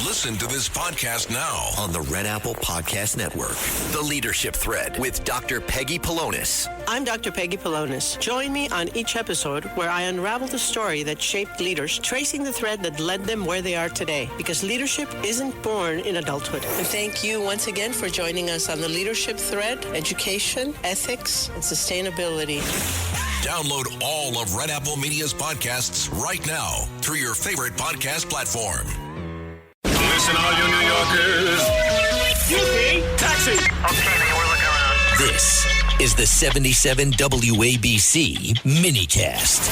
Listen to this podcast now on the Red Apple Podcast Network. The Leadership Thread with Dr. Peggy Polonis. I'm Dr. Peggy Polonis. Join me on each episode where I unravel the story that shaped leaders, tracing the thread that led them where they are today. Because leadership isn't born in adulthood. And thank you once again for joining us on the Leadership Thread, education, ethics, and sustainability. Download all of Red Apple Media's podcasts right now through your favorite podcast platform. Listen, all you New Yorkers. Excuse me, taxi. Okay, we're looking around. This is the 77 WABC minicast.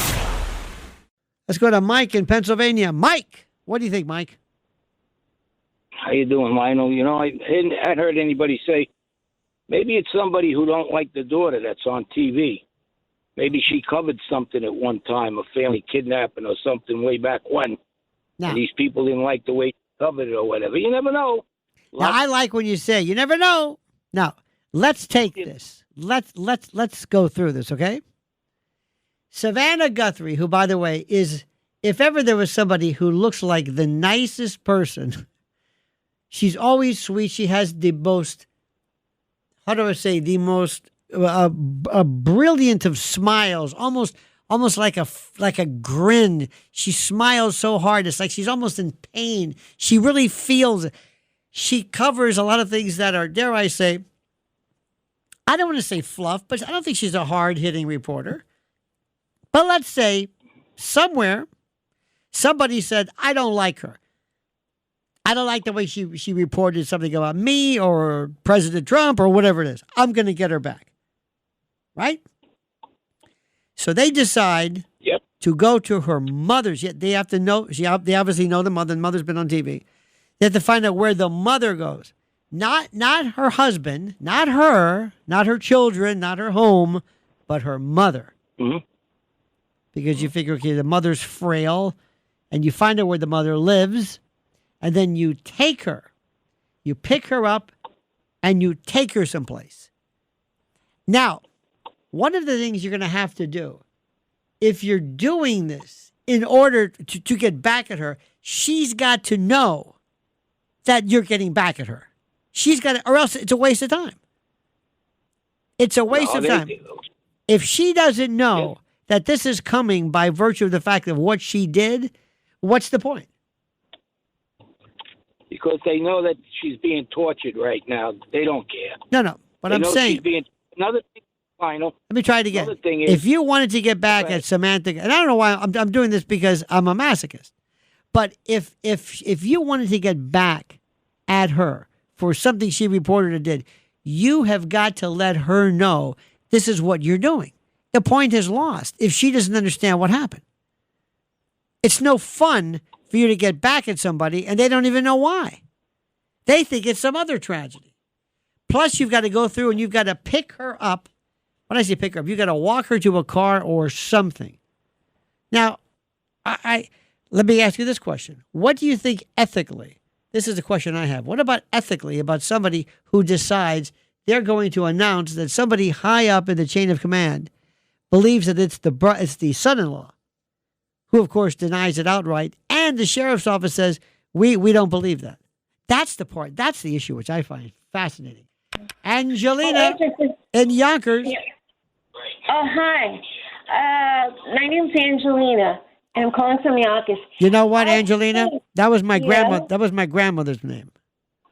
Let's go to Mike in Pennsylvania. Mike, what do you think, Mike? How you doing, Lionel? You know, I hadn't heard anybody say, maybe it's somebody who don't like the daughter that's on TV. Maybe she covered something at one time, a family kidnapping or something way back when. Now, and these people didn't like the way she covered it or whatever. You never know. Now, I like when you say, you never know. Now, let's take this. Let's go through this, okay? Savannah Guthrie, who, by the way, is, if ever there was somebody who looks like the nicest person, she's always sweet. She has the most, how do I say, the most brilliant of smiles, almost like a grin. She smiles so hard, it's like she's almost in pain. She really feels it. She covers a lot of things that are, dare I say, I don't want to say fluff, but I don't think she's a hard-hitting reporter. But let's say somewhere somebody said, I don't like her. I don't like the way she reported something about me or President Trump or whatever it is. I'm going to get her back. Right? So they decide to go to her mother's. Yet they have to know. They obviously know the mother. The mother's been on TV. They have to find out where the mother goes. Not her husband, not her children, not her home, but her mother. Mm-hmm. Because you figure, okay, the mother's frail, and you find out where the mother lives, and then you take her, you pick her up, and you take her someplace. Now, one of the things you're going to have to do, if you're doing this in order to get back at her, she's got to know that you're getting back at her. She's got to, or else it's a waste of time. It's a waste of time. If she doesn't know that this is coming by virtue of the fact of what she did, what's the point? Because they know that she's being tortured right now. They don't care. No. But I'm saying, another thing, Final. Let me try it again. If you wanted to get back at Samantha, and I don't know why I'm doing this because I'm a masochist, but if you wanted to get back at her for something she reported or did, you have got to let her know this is what you're doing. The point is lost if she doesn't understand what happened. It's no fun for you to get back at somebody and they don't even know why. They think it's some other tragedy. Plus, you've got to go through and you've got to pick her up. When I say pick her up, you've got to walk her to a car or something. Now, let me ask you this question. What do you think ethically? This is a question I have. What about ethically about somebody who decides they're going to announce that somebody high up in the chain of command believes that it's the son-in-law, who, of course, denies it outright, and the sheriff's office says, we don't believe that. That's the part. That's the issue, which I find fascinating. Angelina in Yonkers. Oh, hi. My name's Angelina, and I'm calling from Yonkers. You know what, Angelina? That was my grandma. That was my grandmother's name.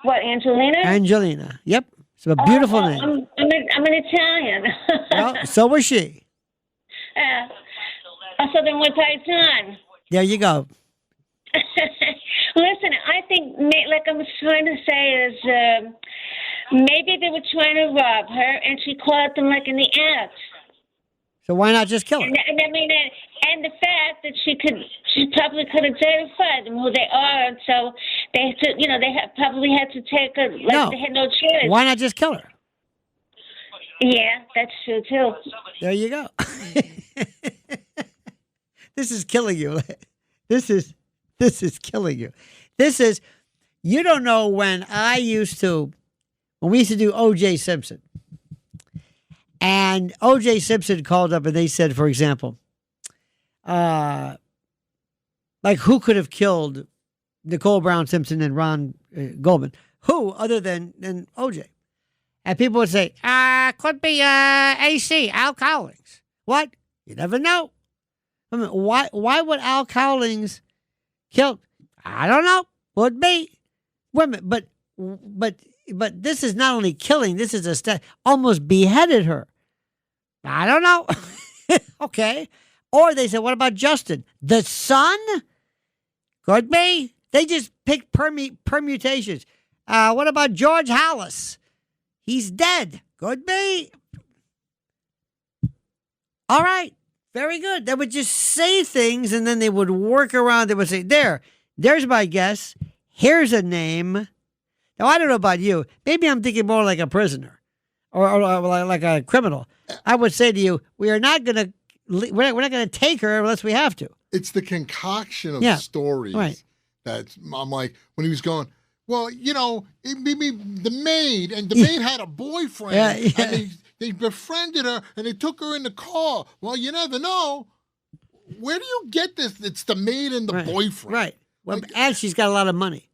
What, Angelina? Angelina. Yep. It's a beautiful name. I'm an Italian. Well, so was she. So then what's I done? There you go. Listen, I think, like I was trying to say, is maybe they were trying to rob her, and she caught them like in the act. So why not just kill her? And I mean, and the fact that she probably could identify them who they are, and so they probably had to take her. Like they had no choice. Why not just kill her? Yeah, that's true too. There you go. This is killing you. This is killing you. You don't know when we used to do O.J. Simpson. And O.J. Simpson called up and they said, for example, like who could have killed Nicole Brown Simpson and Ron Goldman. Who other than OJ? And people would say, could be AC, Al Cowlings. What? You never know. I mean, why would Al Cowlings kill? I don't know. Would be. Women, but this is not only killing. This is almost beheaded her. I don't know. Okay. Or they said, what about Justin? The son? Could be. They just picked permutations. What about George Hallis? He's dead. Could be. All right. Very good. They would just say things and then they would work around. They would say, there's my guess. Here's a name. Now, I don't know about you. Maybe I'm thinking more like a prisoner or like a criminal. I would say to you, we're not going to take her unless we have to. It's the concoction of stories. Right. That I'm like, when he was going, well, maybe the maid, and the maid had a boyfriend, and they befriended her, and they took her in the car. Well, you never know. Where do you get this? It's the maid and the boyfriend. Right. Well, and she's got a lot of money.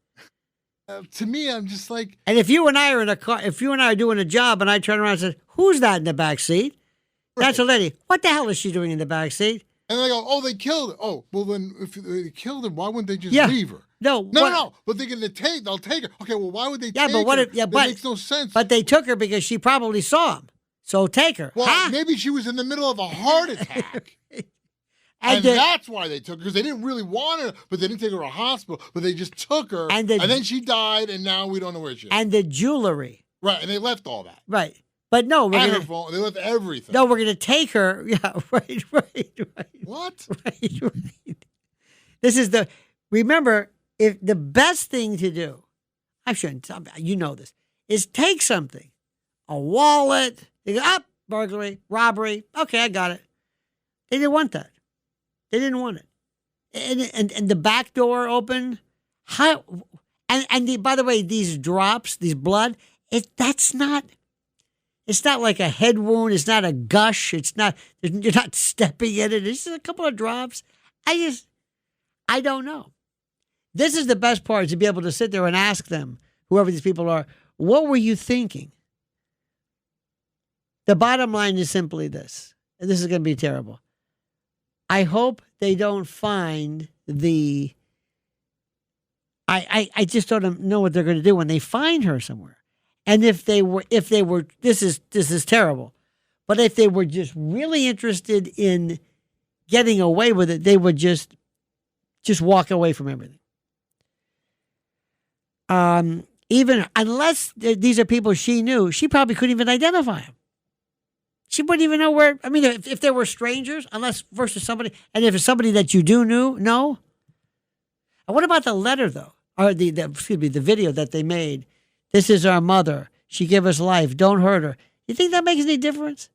To me, I'm just like... And if you and I are in a car, if you and I are doing a job, and I turn around and say, who's that in the back seat? Right. That's a lady. What the hell is she doing in the back seat? And they go, oh, they killed her. Oh, well, then if they killed her, why wouldn't they just leave her? No. But they'll take her. Okay, well, why would they take her? Yeah, but that makes no sense. But they took her because she probably saw him. So take her. Well, maybe she was in the middle of a heart attack. And that's why they took her, because they didn't really want her, but they didn't take her to a hospital, but they just took her, and then she died, and now we don't know where she is. And the jewelry. Right, and they left all that. Right. But no, her phone, they left everything. No, we're going to take her. Yeah, right. What? Right. This is remember, if the best thing to do, I shouldn't, you know this, is take something, a wallet, they go, burglary, robbery, okay, I got it. They didn't want that. They didn't want it. And the back door open. How? And by the way, these drops, these blood, it's not like a head wound. It's not a gush. It's not, you're not stepping in it. It's just a couple of drops. I don't know. This is the best part, to be able to sit there and ask them, whoever these people are, what were you thinking? The bottom line is simply this, and this is going to be terrible. I hope they don't find I just don't know what they're going to do when they find her somewhere. And if they were, this is terrible. But if they were just really interested in getting away with it, they would just walk away from everything. Even unless these are people she knew, she probably couldn't even identify them. She wouldn't even know where. I mean, if they were strangers, unless versus somebody, and if it's somebody that you do know. And what about the letter though, or the video that they made? This is our mother. She gave us life. Don't hurt her. You think that makes any difference?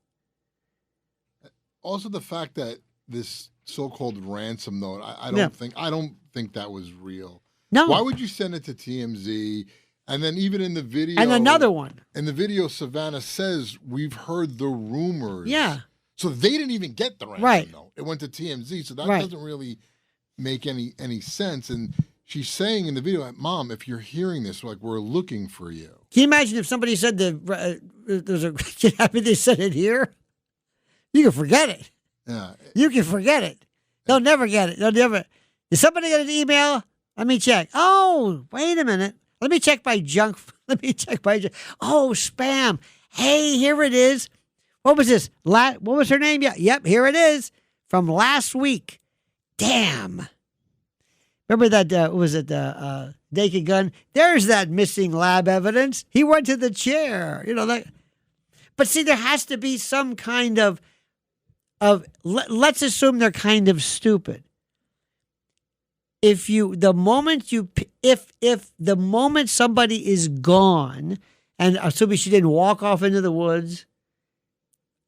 Also, the fact that this so-called ransom note, I don't think that was real. No. Why would you send it to TMZ? And then even in the video... And another one. In the video, Savannah says, we've heard the rumors. Yeah. So they didn't even get the ransom note. It went to TMZ, so that doesn't really make any sense. And she's saying in the video, Mom, if you're hearing this, we're looking for you. Can you imagine if somebody said they said it here? You can forget it. Yeah. You can forget it. They'll never get it. They'll never... Did somebody get an email? Let me check. Oh, wait a minute. Let me check my junk. Oh, spam. Hey, here it is. What was this? What was her name? Yep, here it is. From last week. Damn. Remember that, was it Naked Gun? There's that missing lab evidence. He went to the chair. But see, there has to be some kind of let's assume they're kind of stupid. If the moment somebody is gone, and assuming she didn't walk off into the woods,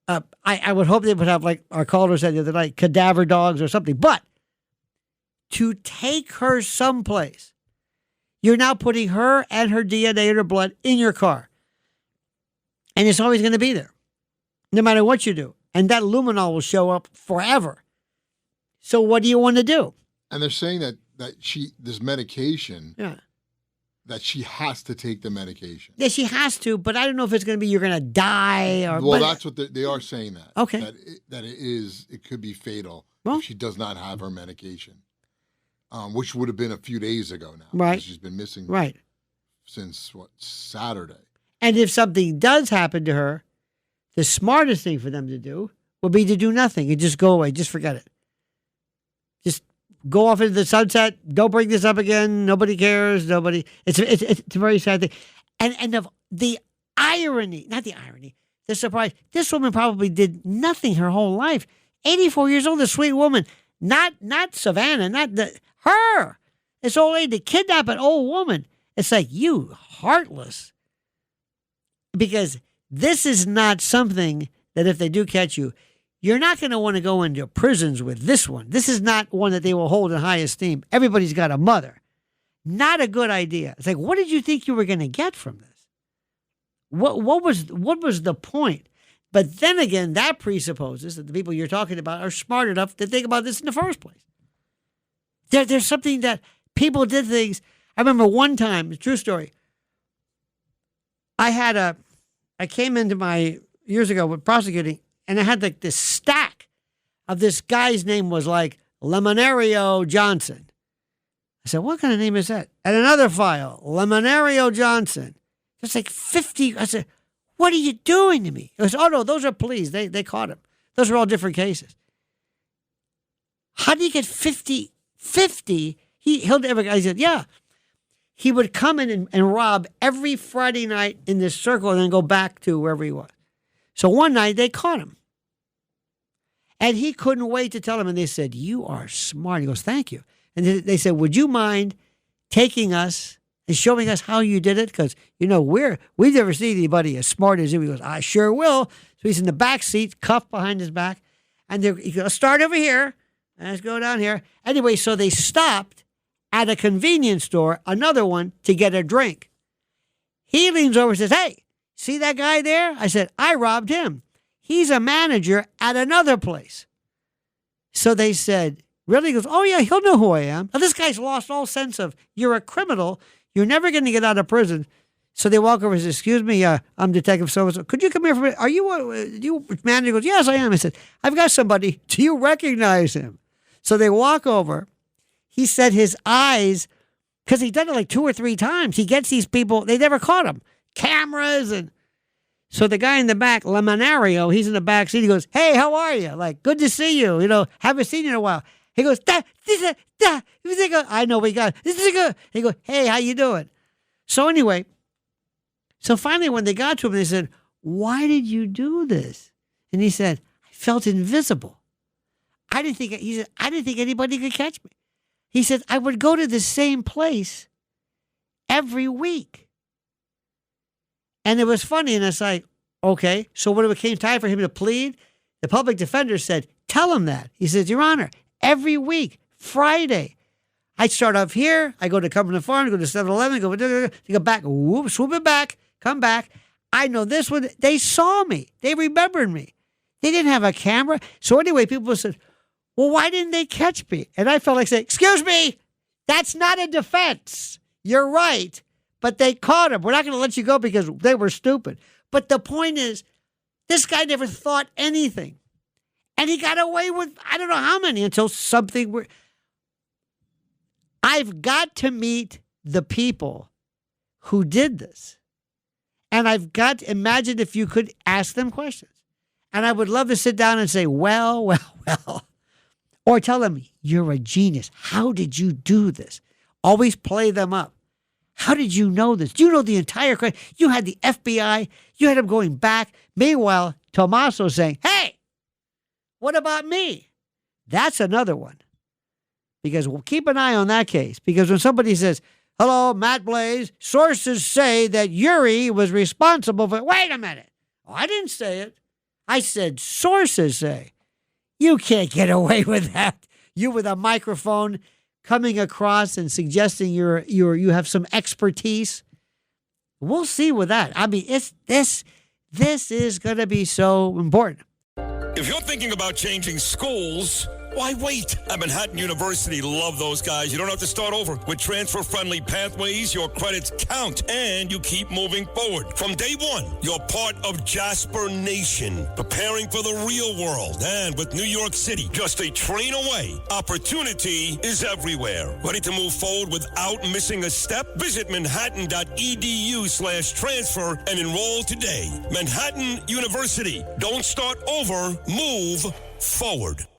I would hope they would have, like our caller said the other night, cadaver dogs or something. But to take her someplace, you're now putting her and her DNA and her blood in your car, and it's always going to be there, no matter what you do. And that luminol will show up forever. So what do you want to do? And they're saying that this medication. Yeah. That she has to take the medication. Yeah, she has to, but I don't know if it's going to be you're going to die or. Well, that's what they are saying that. Okay. That it could be fatal if she does not have her medication, which would have been a few days ago now. Right. She's been missing. Right. Since Saturday. And if something does happen to her, the smartest thing for them to do would be to do nothing and just go away. Just forget it. Just go off into the sunset. Don't bring this up again. Nobody cares. Nobody. It's a very sad thing. And the irony, not the irony, the surprise. This woman probably did nothing her whole life. 84 years old, a sweet woman. Not Savannah, her. This old lady to kidnap an old woman. It's like, you heartless. Because this is not something that if they do catch you, you're not going to want to go into prisons with this one. This is not one that they will hold in high esteem. Everybody's got a mother. Not a good idea. It's like, what did you think you were going to get from this? What was the point? But then again, that presupposes that the people you're talking about are smart enough to think about this in the first place. There's something that people did things. I remember one time, true story. I came into my years ago with prosecuting, and I had like this stack of this guy's name was like Lemonario Johnson. I said, what kind of name is that? And another file, Lemonario Johnson. It's like 50. I said, what are you doing to me? He goes, oh no, those are pleas. They caught him. Those are all different cases. How do you get 50? 50? He'll never. I said, yeah. He would come in and rob every Friday night in this circle and then go back to wherever he was. So one night they caught him. And he couldn't wait to tell him. And they said, you are smart. He goes, thank you. And they said, would you mind taking us and showing us how you did it? Because, we've never seen anybody as smart as you. He goes, I sure will. So he's in the back seat, cuffed behind his back. And he goes, start over here. And let's go down here. Anyway, so they stopped at a convenience store, another one, to get a drink. He leans over and says, hey, see that guy there? I said, I robbed him. He's a manager at another place. So they said, really? He goes, oh, yeah, he'll know who I am. Now, this guy's lost all sense of, you're a criminal. You're never going to get out of prison. So they walk over and say, excuse me, I'm Detective so-and-so. Could you come here for a minute? Are you manager? He goes, yes, I am. I said, I've got somebody. Do you recognize him? So they walk over. He said his eyes, because he'd done it like 2 or 3 times. He gets these people, they never caught him. Cameras. And so the guy in the back, Lemonario, he's in the back seat. He goes, hey, how are you? Like, good to see you. Haven't seen you in a while. He goes, I know we got this is good. He goes, hey, how you doing? So anyway, finally when they got to him, they said, why did you do this? And he said, I felt invisible. He said, I didn't think anybody could catch me. He said, I would go to the same place every week. And it was funny. And it's like, okay. So when it came time for him to plead, the public defender said, tell him that. He says, Your Honor, every week, Friday, I start off here. I go to Cumberland Farm, go to 7-Eleven, go back, swoop it back, come back. I know this one. They saw me. They remembered me. They didn't have a camera. So anyway, people said, well, why didn't they catch me? And I felt like saying, excuse me, that's not a defense. You're right. But they caught him. We're not going to let you go because they were stupid. But the point is, this guy never thought anything. And he got away with, I don't know how many, until something. I've got to meet the people who did this. And I've got to imagine if you could ask them questions. And I would love to sit down and say, well. Or tell them, you're a genius. How did you do this? Always play them up. How did you know this? Do you know the entire crime? You had the FBI. You had them going back. Meanwhile, Tommaso saying, hey, what about me? That's another one. Because we'll keep an eye on that case. Because when somebody says, hello, Matt Blaze, sources say that Yuri was responsible for, wait a minute. Oh, I didn't say it. I said sources say. You can't get away with that. You with a microphone coming across and suggesting you have some expertise. We'll see with that. I mean, this is going to be so important. If you're thinking about changing schools, Why wait? At Manhattan University, love those guys. You don't have to start over. With transfer-friendly pathways, your credits count, and you keep moving forward. From day one, you're part of Jasper Nation, preparing for the real world. And with New York City just a train away, opportunity is everywhere. Ready to move forward without missing a step? Visit manhattan.edu/transfer and enroll today. Manhattan University. Don't start over, move forward.